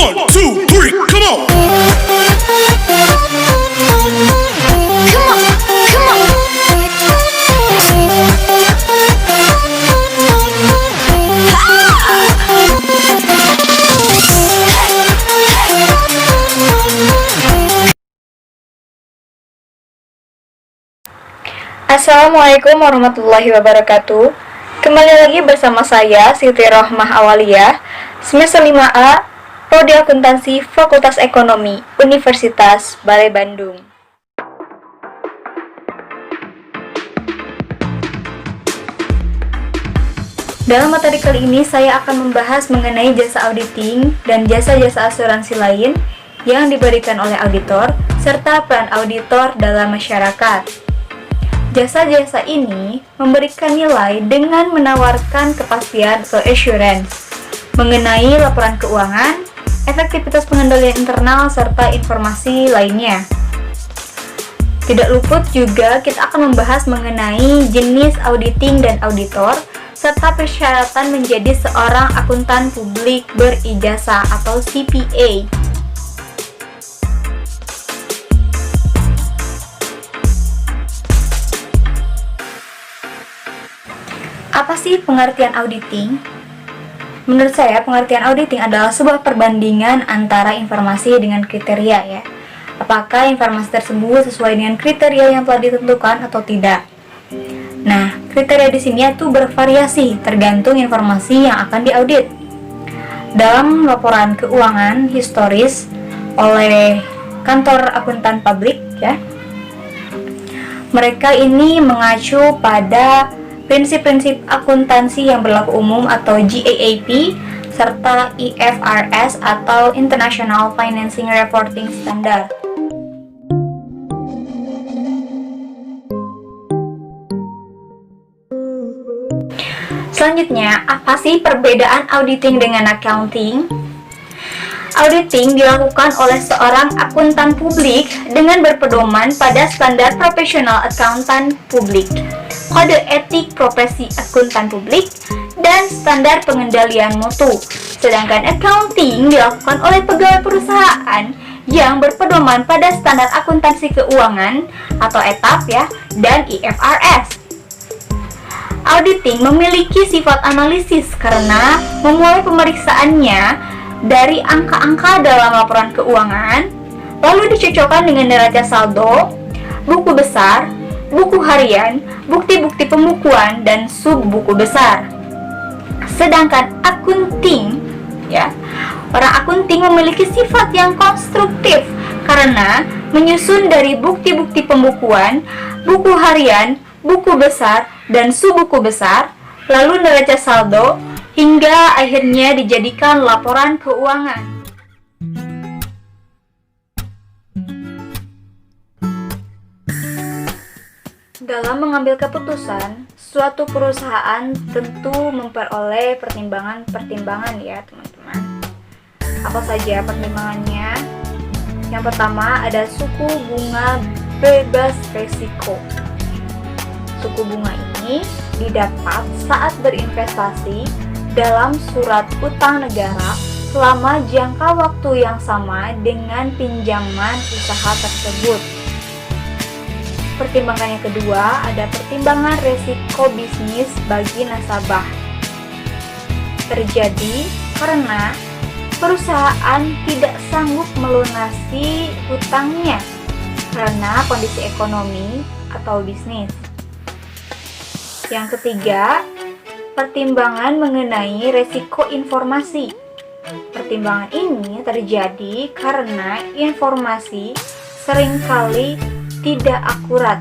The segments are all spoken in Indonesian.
1, 2, 3, come on. Assalamualaikum warahmatullahi wabarakatuh. Kembali lagi bersama saya Siti Rohmah Awaliyah, semester 5A, Prodi Akuntansi Fakultas Ekonomi, Universitas Balai Bandung. Dalam materi kali ini saya akan membahas mengenai jasa auditing dan jasa-jasa asuransi lain yang diberikan oleh auditor serta peran auditor dalam masyarakat. Jasa-jasa ini memberikan nilai dengan menawarkan kepastian atau assurance mengenai laporan keuangan, efektivitas pengendalian internal, serta informasi lainnya. Tidak luput juga kita akan membahas mengenai jenis auditing dan auditor, serta persyaratan menjadi seorang akuntan publik berijazah atau CPA. Apa sih pengertian auditing? Menurut saya, pengertian auditing adalah sebuah perbandingan antara informasi dengan kriteria ya. Apakah informasi tersebut sesuai dengan kriteria yang telah ditentukan atau tidak? Nah, kriteria di sini itu bervariasi tergantung informasi yang akan diaudit. Dalam laporan keuangan historis oleh kantor akuntan publik ya, mereka ini mengacu pada prinsip-prinsip akuntansi yang berlaku umum atau GAAP serta IFRS atau International Financing Reporting Standard. Selanjutnya, apa sih perbedaan auditing dengan accounting? Auditing dilakukan oleh seorang akuntan publik dengan berpedoman pada standar profesional akuntan publik, kode etik profesi akuntan publik, dan standar pengendalian mutu. Sedangkan accounting dilakukan oleh pegawai perusahaan yang berpedoman pada standar akuntansi keuangan atau ETAP ya, dan IFRS. Auditing memiliki sifat analisis karena memulai pemeriksaannya dari angka-angka dalam laporan keuangan, lalu dicocokkan dengan neraca saldo, buku besar, buku harian, bukti-bukti pembukuan, dan sub buku besar. Sedangkan akunting, ya, orang akunting memiliki sifat yang konstruktif karena menyusun dari bukti-bukti pembukuan, buku harian, buku besar, dan sub buku besar, lalu neraca saldo, hingga akhirnya dijadikan laporan keuangan. Dalam mengambil keputusan, suatu perusahaan tentu memperoleh pertimbangan-pertimbangan ya teman-teman. Apa saja pertimbangannya? Yang pertama ada suku bunga bebas risiko. Suku bunga ini didapat saat berinvestasi dalam surat utang negara selama jangka waktu yang sama dengan pinjaman usaha tersebut. Pertimbangan yang kedua ada pertimbangan resiko bisnis bagi nasabah. Terjadi karena perusahaan tidak sanggup melunasi hutangnya karena kondisi ekonomi atau bisnis. Yang ketiga, pertimbangan mengenai resiko informasi. Pertimbangan ini terjadi karena informasi seringkali tidak akurat.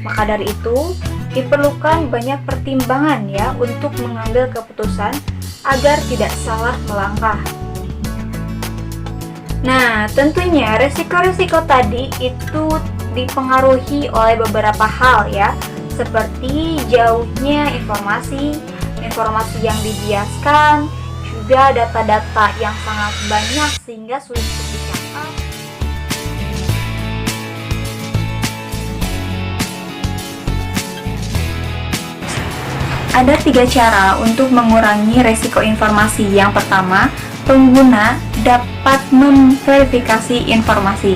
Maka dari itu, diperlukan banyak pertimbangan ya untuk mengambil keputusan agar tidak salah melangkah. Nah, tentunya resiko-resiko tadi itu dipengaruhi oleh beberapa hal ya, seperti jauhnya informasi yang dibiaskan, juga data-data yang sangat banyak sehingga sulit untuk dicatat. Ada 3 cara untuk mengurangi resiko informasi. Yang pertama, pengguna dapat memverifikasi informasi.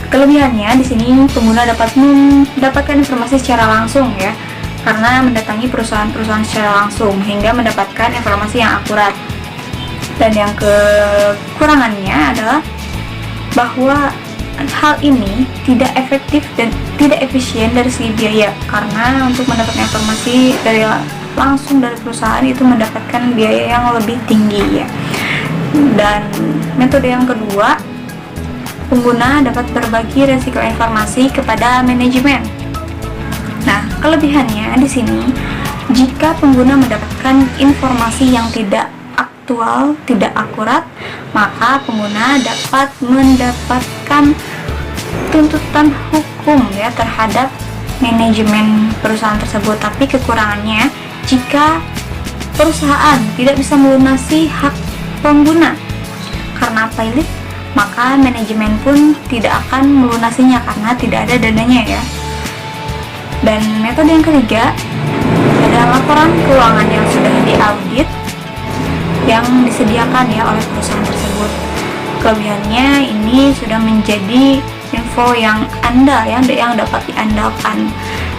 Kelebihannya di sini pengguna dapat mendapatkan informasi secara langsung ya, karena mendatangi perusahaan-perusahaan secara langsung hingga mendapatkan informasi yang akurat. Dan yang kekurangannya adalah bahwa hal ini tidak efektif dan tidak efisien dari segi biaya, karena untuk mendapatkan informasi langsung dari perusahaan itu mendapatkan biaya yang lebih tinggi ya. Dan metode yang kedua, pengguna dapat berbagi resiko informasi kepada manajemen. Nah, kelebihannya di sini, jika pengguna mendapatkan informasi yang tidak aktual, tidak akurat, maka pengguna dapat mendapatkan tuntutan hukum ya terhadap manajemen perusahaan tersebut. Tapi kekurangannya, jika perusahaan tidak bisa melunasi hak pengguna karena pilot, maka manajemen pun tidak akan melunasinya karena tidak ada dananya ya. Dan metode yang ketiga adalah laporan keuangan yang sudah diaudit yang disediakan ya oleh perusahaan tersebut. Kelebihannya ini sudah menjadi info yang andal yang dapat diandalkan.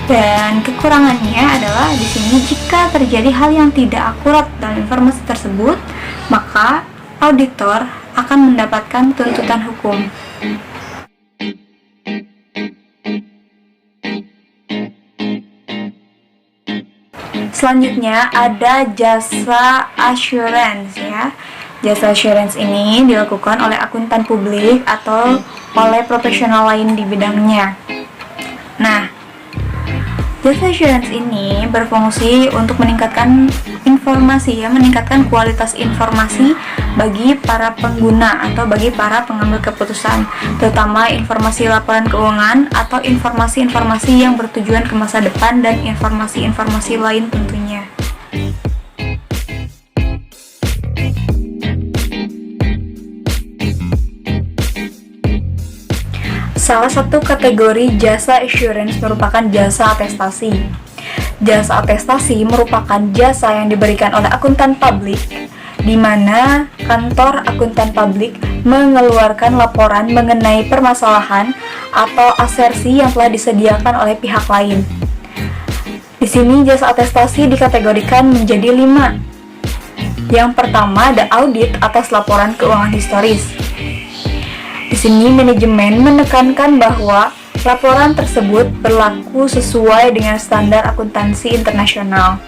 Dan kekurangannya adalah di sini, jika terjadi hal yang tidak akurat dalam informasi tersebut, maka auditor akan mendapatkan tuntutan hukum. Selanjutnya ada jasa assurance ya. Jasa assurance ini dilakukan oleh akuntan publik atau oleh profesional lain di bidangnya. Nah, jasa assurance ini berfungsi untuk meningkatkan informasi ya, meningkatkan kualitas informasi bagi para pengguna atau bagi para pengambil keputusan, terutama informasi laporan keuangan atau informasi-informasi yang bertujuan ke masa depan dan informasi-informasi lain tentunya. Salah satu kategori jasa assurance merupakan jasa atestasi. Jasa atestasi merupakan jasa yang diberikan oleh akuntan publik, di mana kantor akuntan publik mengeluarkan laporan mengenai permasalahan atau asersi yang telah disediakan oleh pihak lain. Di sini jasa atestasi dikategorikan menjadi 5. Yang pertama ada audit atas laporan keuangan historis. Di sini manajemen menekankan bahwa laporan tersebut berlaku sesuai dengan standar akuntansi internasional.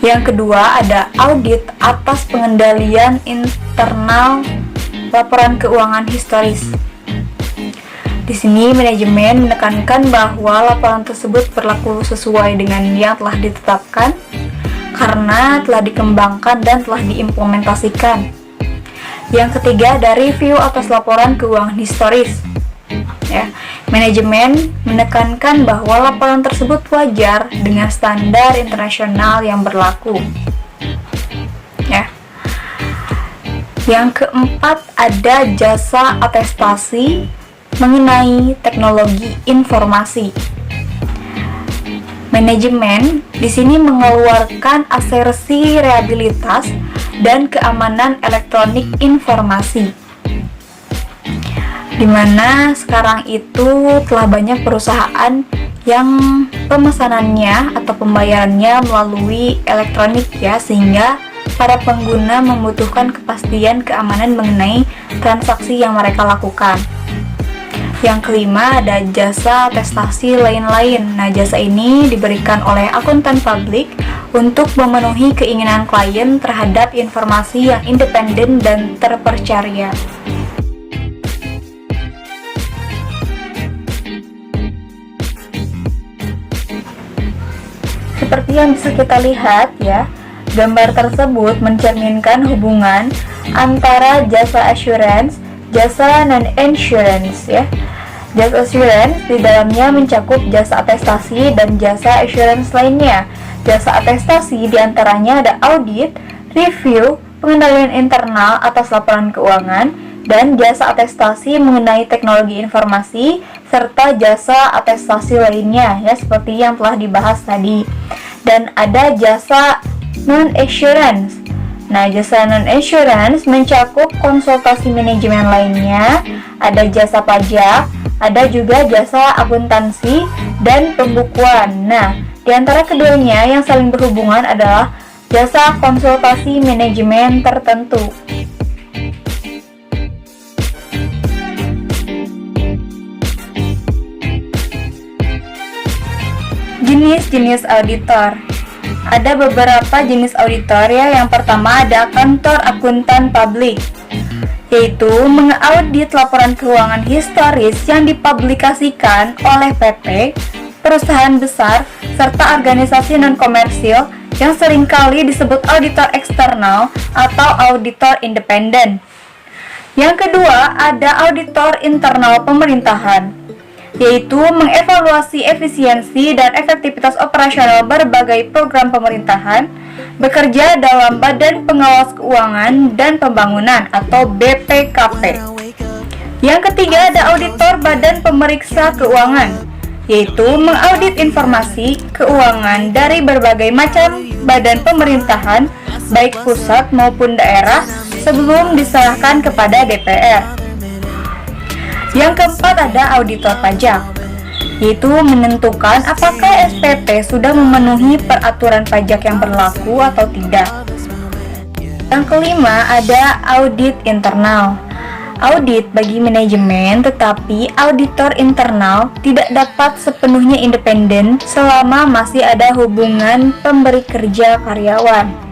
Yang kedua ada audit atas pengendalian internal laporan keuangan historis. Di sini manajemen menekankan bahwa laporan tersebut berlaku sesuai dengan yang telah ditetapkan karena telah dikembangkan dan telah diimplementasikan. Yang ketiga ada review atas laporan keuangan historis. Ya, manajemen menekankan bahwa laporan tersebut wajar dengan standar internasional yang berlaku. Ya. Yang keempat ada jasa atestasi mengenai teknologi informasi. Manajemen di sini mengeluarkan asersi reliabilitas dan keamanan elektronik informasi, di mana sekarang itu telah banyak perusahaan yang pemesanannya atau pembayarannya melalui elektronik ya, sehingga para pengguna membutuhkan kepastian keamanan mengenai transaksi yang mereka lakukan. Yang kelima ada jasa atestasi lain-lain. Nah, jasa ini diberikan oleh akuntan publik untuk memenuhi keinginan klien terhadap informasi yang independen dan terpercaya. Seperti yang bisa kita lihat ya, gambar tersebut mencerminkan hubungan antara jasa assurance, jasa non-insurance ya. Jasa assurance di dalamnya mencakup jasa atestasi dan jasa assurance lainnya. Jasa atestasi diantaranya ada audit, review, pengendalian internal atas laporan keuangan, dan jasa atestasi mengenai teknologi informasi, serta jasa atestasi lainnya ya, seperti yang telah dibahas tadi. Dan ada jasa non-assurance. Nah, jasa non-assurance mencakup konsultasi manajemen lainnya, ada jasa pajak, ada juga jasa akuntansi dan pembukuan. Nah, di antara keduanya yang saling berhubungan adalah jasa konsultasi manajemen tertentu. Jenis-jenis auditor. Ada beberapa jenis auditor ya. Yang pertama ada kantor akuntan publik, yaitu mengaudit laporan keuangan historis yang dipublikasikan oleh PP, perusahaan besar, serta organisasi non-komersil yang seringkali disebut auditor eksternal atau auditor independen. Yang kedua ada auditor internal pemerintahan, yaitu mengevaluasi efisiensi dan efektivitas operasional berbagai program pemerintahan, bekerja dalam Badan Pengawas Keuangan dan Pembangunan atau BPKP. Yang ketiga ada auditor Badan Pemeriksa Keuangan, yaitu mengaudit informasi keuangan dari berbagai macam badan pemerintahan, baik pusat maupun daerah, sebelum diserahkan kepada DPR. Yang keempat ada auditor pajak, yaitu menentukan apakah SPP sudah memenuhi peraturan pajak yang berlaku atau tidak. Yang kelima ada audit internal. Audit bagi manajemen, tetapi auditor internal tidak dapat sepenuhnya independen selama masih ada hubungan pemberi kerja karyawan.